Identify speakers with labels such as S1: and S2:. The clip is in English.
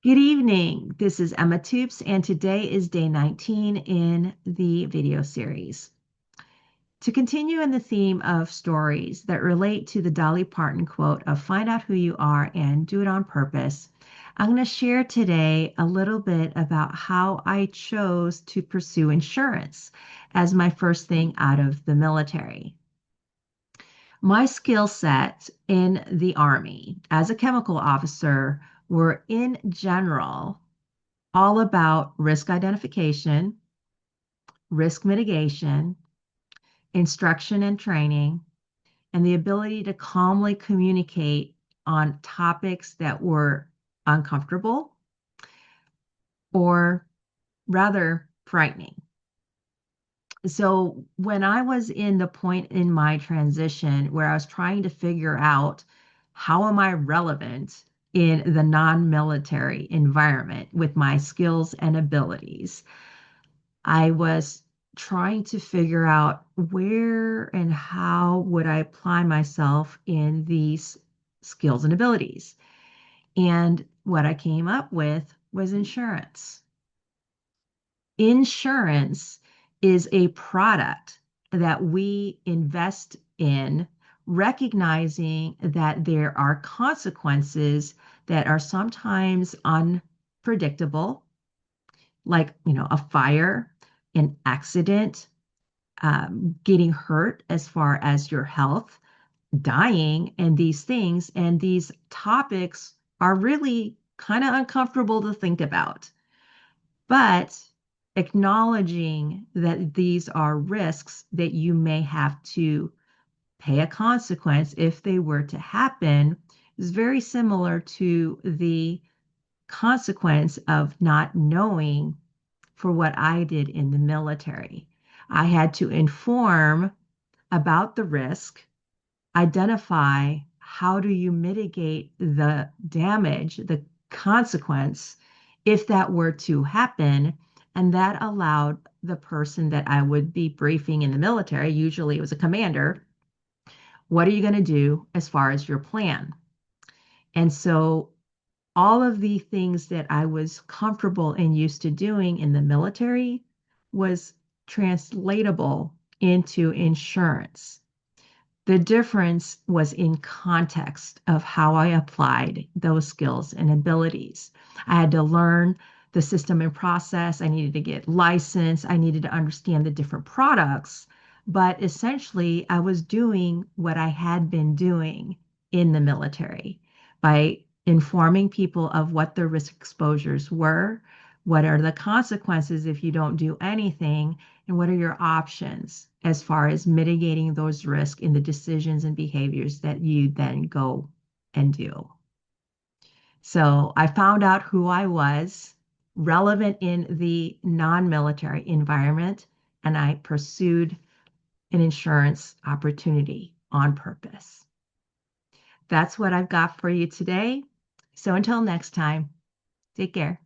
S1: Good evening. This is Emma Toops, and today is day 19 in the video series. To continue in the theme of stories that relate to the Dolly Parton quote of find out who you are and do it on purpose, I'm going to share today a little bit about how I chose to pursue insurance as my first thing out of the military. My skill set in the Army as a chemical officer were in general all about risk identification, risk mitigation, instruction and training, and the ability to calmly communicate on topics that were uncomfortable or rather frightening. So, when I was in the point in my transition where I was trying to figure out how am I relevant in the non-military environment with my skills and abilities, I was trying to figure out where and how would I apply myself in these skills and abilities. And what I came up with was insurance. Insurance is a product that we invest in, recognizing that there are consequences that are sometimes unpredictable, like, a fire, an accident, getting hurt as far as your health, dying, and these things. And these topics are really kind of uncomfortable to think about. But acknowledging that these are risks that you may have to pay a consequence if they were to happen is very similar to the consequence of not knowing for what I did in the military. I had to inform about the risk, identify how do you mitigate the damage, the consequence, if that were to happen. And that allowed the person that I would be briefing in the military, usually it was a commander, what are you going to do as far as your plan? And so all of the things that I was comfortable and used to doing in the military was translatable into insurance. The difference was in context of how I applied those skills and abilities. I had to learn the system and process. I needed to get licensed. I needed to understand the different products. But essentially, I was doing what I had been doing in the military by informing people of what their risk exposures were, what are the consequences if you don't do anything, and what are your options as far as mitigating those risks in the decisions and behaviors that you then go and do. So I found out who I was relevant in the non-military environment, and I pursued an insurance opportunity on purpose. That's what I've got for you today. So until next time, take care.